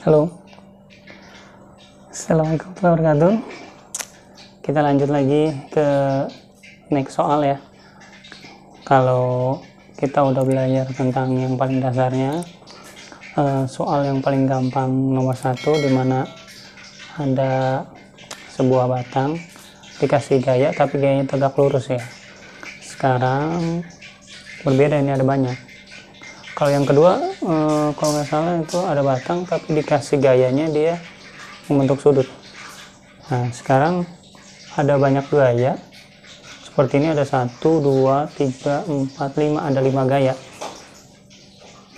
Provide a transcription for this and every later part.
Halo, assalamualaikum warahmatullahi wabarakatuh. Kita lanjut lagi ke next soal ya. Kalau kita udah belajar tentang yang paling dasarnya, soal yang paling gampang nomor 1, dimana ada sebuah batang dikasih gaya tapi gayanya tegak lurus ya. Sekarang berbeda, ini ada banyak. Kalau yang kedua, kalau nggak salah itu ada batang tapi dikasih gayanya dia membentuk sudut. Nah, sekarang ada banyak gaya. Seperti ini ada 1, 2, 3, 4, 5, ada 5 gaya.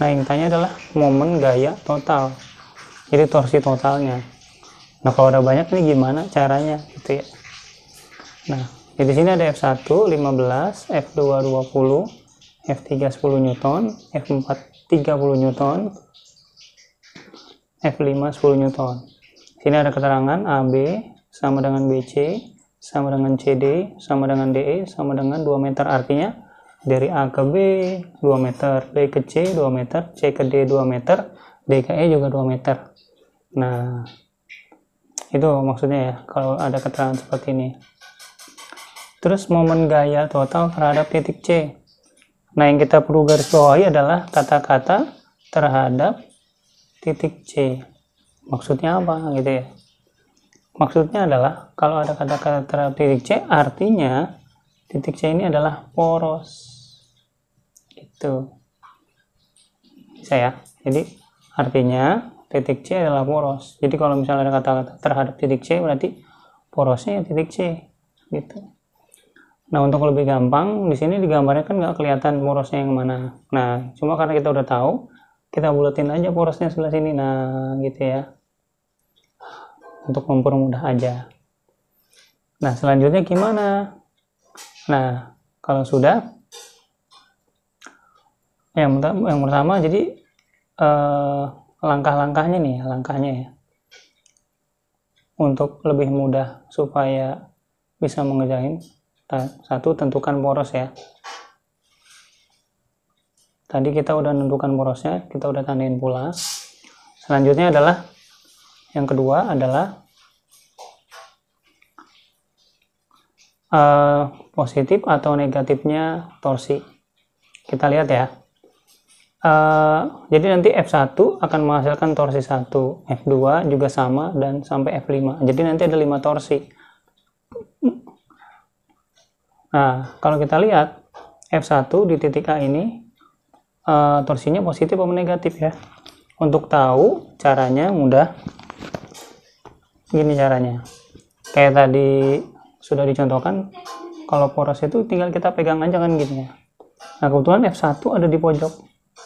Nah, yang tanya adalah momen gaya total. Jadi torsi totalnya. Nah, kalau ada banyak ini gimana caranya gitu ya. Nah, di sini ada F1 15, F2 20, F3 10 Newton, F4 30 Newton, F5 10 Newton. Sini ada keterangan AB sama dengan BC, sama dengan CD, sama dengan DE, sama dengan 2 meter. Artinya dari A ke B 2 meter, B ke C 2 meter, C ke D 2 meter, D ke E juga 2 meter. Nah, itu maksudnya ya kalau ada keterangan seperti ini. Terus momen gaya total terhadap titik C. Nah, yang kita perlu garis bawahi adalah kata-kata terhadap titik C. Maksudnya apa gitu ya? Maksudnya adalah kalau ada kata-kata terhadap titik C, artinya titik C ini adalah poros. Itu. Bisa ya? Jadi artinya titik C adalah poros. Jadi kalau misalnya ada kata-kata terhadap titik C, berarti porosnya ya titik C. Gitu. Nah, untuk lebih gampang, di sini digambarnya kan nggak kelihatan porosnya yang mana. Nah, cuma karena kita udah tahu, kita buletin aja porosnya sebelah sini. Nah, gitu ya. Untuk mempermudah aja. Nah, selanjutnya gimana? Nah, kalau sudah, yang pertama, jadi langkah-langkahnya nih, langkahnya ya. Untuk lebih mudah supaya bisa mengerjain. 1, tentukan poros ya. Tadi kita udah menentukan porosnya, kita udah tandain pula. Selanjutnya adalah yang kedua adalah positif atau negatifnya torsi. Kita lihat ya. Jadi nanti F1 akan menghasilkan torsi 1, F2 juga sama, dan sampai F5. Jadi nanti ada 5 torsi. Nah, kalau kita lihat F1 di titik A ini torsinya positif atau negatif ya. Untuk tahu caranya mudah. Gini caranya. Kayak tadi sudah dicontohkan, kalau poros itu tinggal kita pegang aja kan gini ya. Nah, kebetulan F1 ada di pojok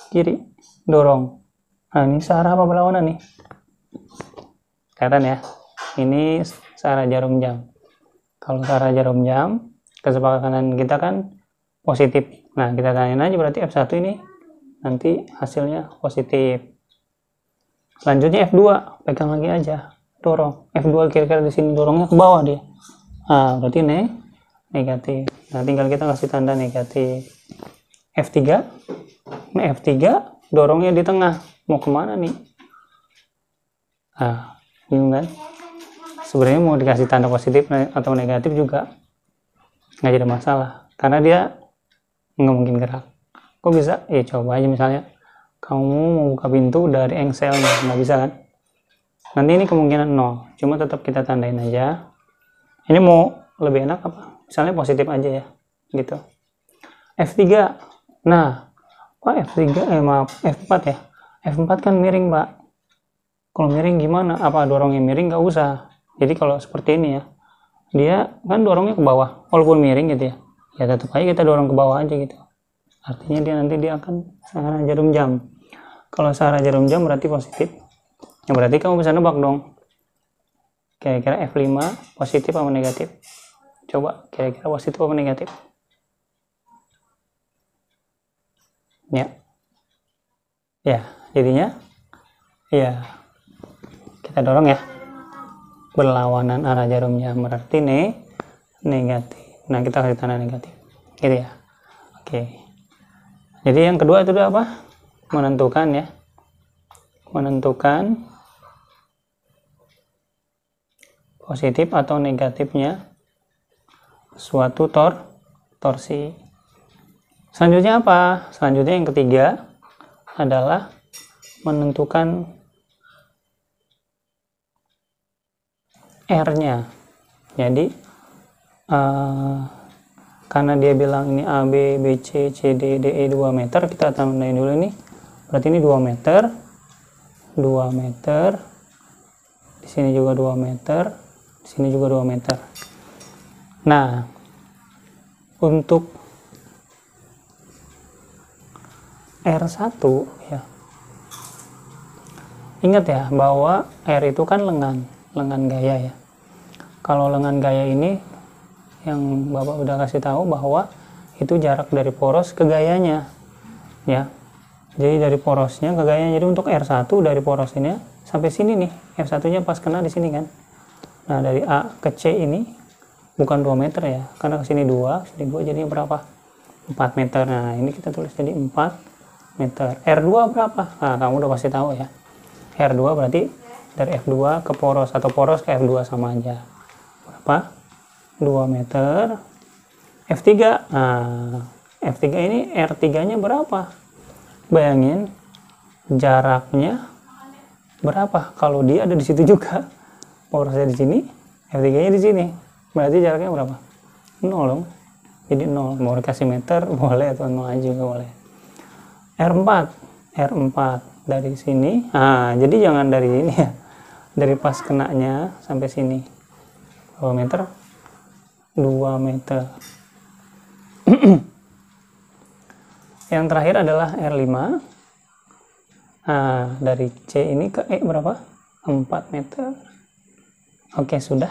kiri, dorong. Nah, ini searah apa berlawanan nih? Kelihatan ya. Ini searah jarum jam. Kalau searah jarum jam, kesepakatan kita kan positif. Nah, kita tandain aja berarti F1 ini nanti hasilnya positif. Selanjutnya F2, pegang lagi aja, dorong. F2 kira-kira di sini dorongnya ke bawah dia. Nah, berarti negatif. Nah, tinggal kita kasih tanda negatif. F3, nah F3 dorongnya di tengah. Mau kemana nih? Nah, bingung kan? Sebenarnya mau dikasih tanda positif atau negatif juga nggak jadi masalah, karena dia nggak mungkin gerak. Kok bisa? Ya coba aja misalnya kamu mau buka pintu dari engselnya, nggak bisa kan? Nanti ini kemungkinan 0, cuma tetap kita tandain aja. Ini mau lebih enak apa? Misalnya positif aja ya, gitu. F3, nah, Pak F3, maaf, F4 ya. F4 kan miring, Pak. Kalau miring gimana? Apa dorongnya miring? Nggak usah. Jadi kalau seperti ini ya, dia kan dorongnya ke bawah, walaupun miring gitu ya, ya tetap aja kita dorong ke bawah aja gitu. Artinya dia akan searah jarum jam. Kalau searah jarum jam berarti positif. Ya berarti kamu bisa nebak dong. Kira-kira F5 positif atau negatif? Coba kira-kira positif atau negatif? Ya. Ya, jadinya ya kita dorong ya. Berlawanan arah jarum jam berarti negatif. Nah, kita kasih tanda negatif gitu ya. Oke, jadi yang kedua itu apa? Menentukan ya, menentukan positif atau negatifnya suatu torsi. Selanjutnya apa? Selanjutnya yang ketiga adalah menentukan R-nya. Jadi karena dia bilang ini A, B, B, C, C, D, D, E 2 meter, kita tandain dulu ini. Berarti ini 2 meter. 2 meter. Di sini juga 2 meter. Di sini juga 2 meter. Nah, untuk R1 ya. Ingat ya bahwa R itu kan lengan gaya ya. Kalau lengan gaya ini yang Bapak udah kasih tahu bahwa itu jarak dari poros ke gayanya ya. Jadi dari porosnya ke gayanya. Jadi untuk R1 dari poros ini sampai sini nih, R1 nya pas kena di sini kan. Nah, dari A ke C ini bukan 2 meter ya, karena ke sini 2, sini 2 jadinya berapa? 4 meter. Nah, ini kita tulis jadi 4 meter. R2 berapa? Nah, kamu udah pasti tahu ya. R2 berarti dari F2 ke poros atau poros ke F2 sama aja. Berapa? 2 meter. F3. Nah, F3 ini R3-nya berapa? Bayangin jaraknya berapa kalau dia ada di situ juga. Porosnya di sini, F3-nya di sini. Berarti jaraknya berapa? 0 dong. Jadi 0. Mau dikasih meter boleh atau 0 aja juga boleh. R4. R4 dari sini. Nah, jadi jangan dari ini ya. Dari pas kenanya sampai sini. 2 meter. 2 meter. Yang terakhir adalah R5. Nah, dari C ini ke E berapa? 4 meter. Oke, sudah.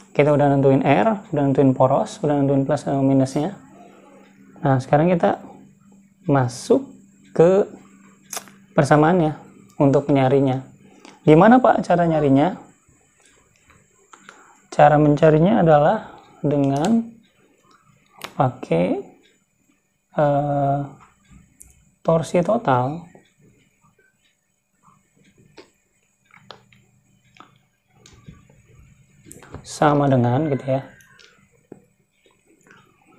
Kita udah nentuin R, udah nentuin poros, udah nentuin plus atau minusnya. Nah, sekarang kita masuk ke persamaannya untuk nyarinya. Gimana Pak cara nyarinya? Cara mencarinya adalah dengan pakai torsi total sama dengan gitu ya.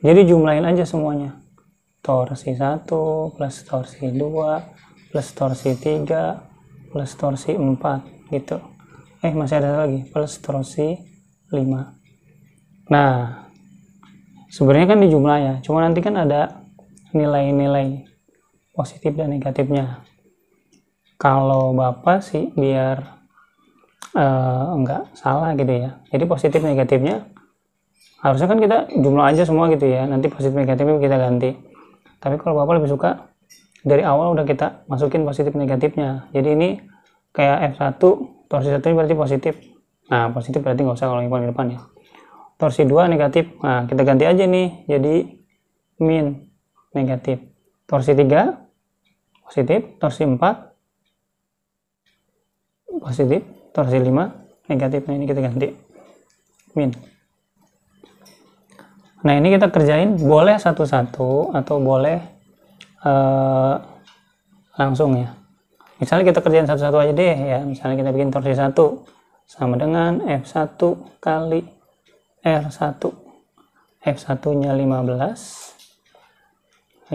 Jadi jumlahin aja semuanya. Torsi 1 plus torsi 2 plus torsi 3 plus torsi 4 gitu. Masih ada lagi plus torsi 5. Nah, sebenarnya kan dijumlah ya, cuma nanti kan ada nilai-nilai positif dan negatifnya. Kalau Bapak sih biar enggak salah gitu ya, jadi positif negatifnya harusnya kan kita jumlah aja semua gitu ya, nanti positif negatifnya kita ganti. Tapi kalau Bapak lebih suka dari awal udah kita masukin positif negatifnya. Jadi ini kayak F1 torsi 1 ini berarti positif. Nah, positif berarti nggak usah kalau yang paling depan ya. Torsi 2 negatif. Nah, kita ganti aja nih jadi min negatif. Torsi 3 positif, torsi 4 positif, torsi 5 negatif. Nah, ini kita ganti min. Nah, ini kita kerjain boleh satu-satu atau boleh langsung ya. Misalnya kita kerjain satu-satu aja deh ya. Misalnya kita bikin torsi 1 sama dengan F1 kali R1. F1 nya 15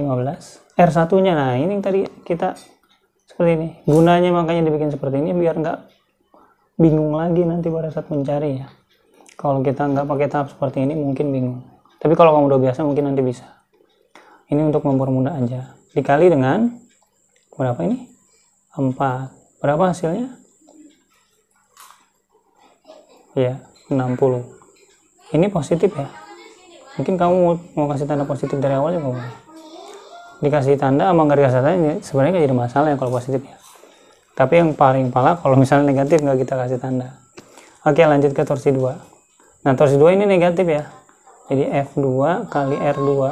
R1 nya, nah ini tadi kita seperti ini gunanya, makanya dibikin seperti ini biar nggak bingung lagi nanti pada saat mencari ya. Kalau kita nggak pakai tahap seperti ini mungkin bingung, tapi kalau kamu udah biasa mungkin nanti bisa. Ini untuk mempermudah aja, dikali dengan berapa ini? 4. Berapa hasilnya? Ya, 60. Ini positif ya. Mungkin kamu mau kasih tanda positif dari awal juga boleh. Dikasih tanda sama nggak dikasih tanda sebenarnya nggak jadi masalah ya kalau positif ya. Tapi yang paling pala kalau misalnya negatif nggak kita kasih tanda. Oke, lanjut ke torsi 2. Nah, torsi 2 ini negatif ya. Jadi F2 kali R2.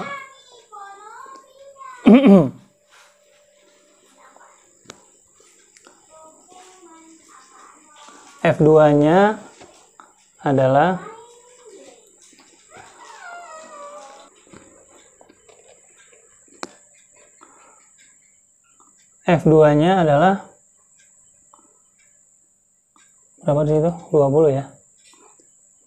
F2-nya adalah berapa di situ? 20 ya.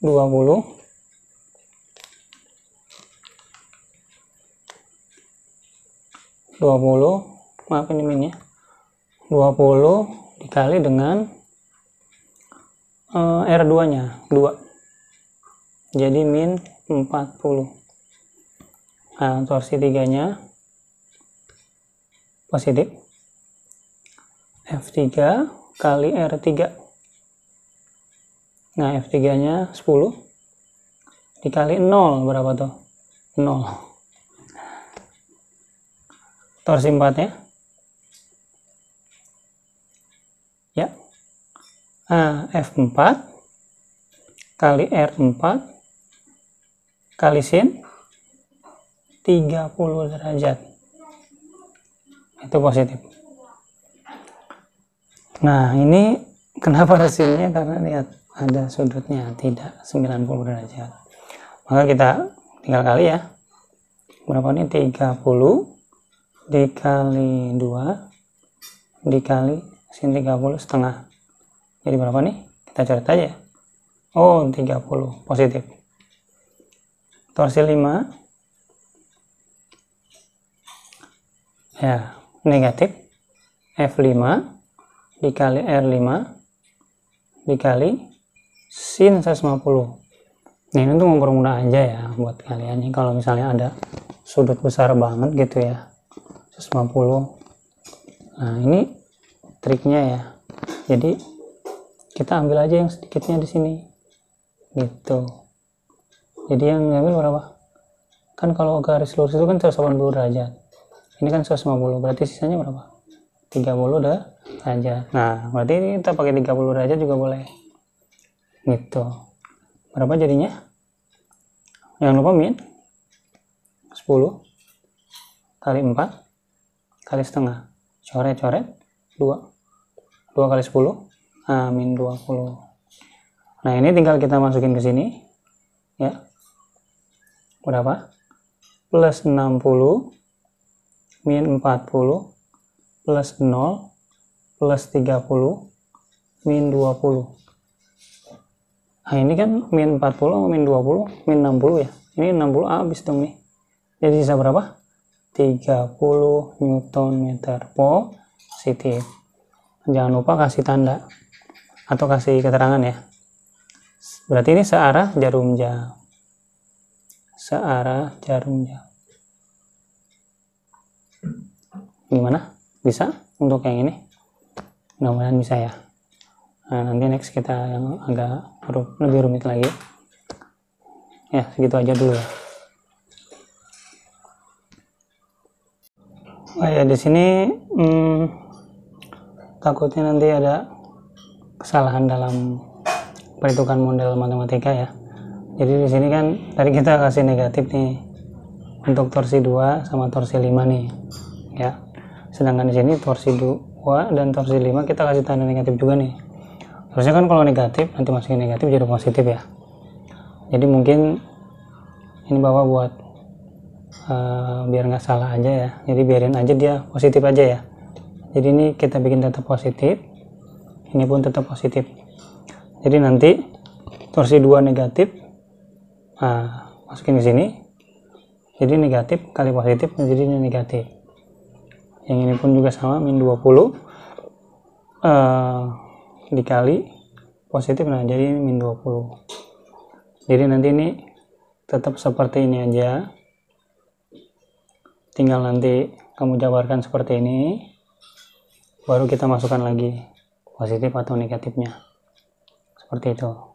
20 maaf ini minnya 20 dikali dengan R2 nya 2, jadi min 40. Nah, torsi 3 nya positif, F3 kali R3. Nah, F3 nya 10 dikali 0 berapa tuh? 0. Torsi 4 nya ya, nah, F4 kali R4 kali sin 30 derajat, itu positif. Nah, ini kenapa hasilnya, karena lihat ada sudutnya tidak 90 derajat, maka kita tinggal kali ya, berapa ini, 30 dikali 2 dikali sin 30 setengah, jadi berapa nih, kita coret aja. Oh, 30 positif. Torsi 5 ya negatif, F5 dikali R5 dikali sin 150. Nah, ini untuk mempermudah aja ya buat kalian nih, kalau misalnya ada sudut besar banget gitu ya, 150. Nah, ini triknya ya, jadi kita ambil aja yang sedikitnya di sini gitu. Jadi yang ngambil berapa, kan kalau garis lurus itu kan 180 derajat, ini kan 150, berarti sisanya berapa, 30 derajat. Nah, berarti ini kita pakai 30 derajat juga boleh gitu. Berapa jadinya, jangan lupa min 10 kali 4 kali setengah, coret 2 kali 10, nah, min 20. Nah, ini tinggal kita masukin ke sini ya, berapa, plus 60 min 40 plus 0 plus 30 min 20. Nah, ini kan min 40 min 20 min 60 ya, ini 60 habis dong nih, jadi sisa berapa, 30 Newton meter positif. Jangan lupa kasih tanda atau kasih keterangan ya, berarti ini searah jarum jam, searah jarum jam. Gimana, bisa untuk yang ini? Mudah-mudahan bisa ya. Nah, nanti next kita yang agak lebih rumit lagi ya, segitu aja dulu ya. Oh ya, di sini takutnya nanti ada kesalahan dalam perhitungan model matematika ya. Jadi di sini kan tadi kita kasih negatif nih untuk torsi 2 sama torsi 5 nih ya. Sedangkan di sini torsi 2 dan torsi 5 kita kasih tanda negatif juga nih. Harusnya kan kalau negatif nanti masukin negatif jadi positif ya. Jadi mungkin ini Bapak buat biar nggak salah aja ya, jadi biarin aja dia positif aja ya. Jadi ini kita bikin tetap positif, ini pun tetap positif. Jadi nanti torsi 2 negatif, nah, masukin ke sini, jadi negatif kali positif menjadi negatif. Yang ini pun juga sama, min 20 dikali positif, nah jadi min 20. Jadi nanti ini tetap seperti ini aja, tinggal nanti kamu jabarkan seperti ini, baru kita masukkan lagi positif atau negatifnya, seperti itu.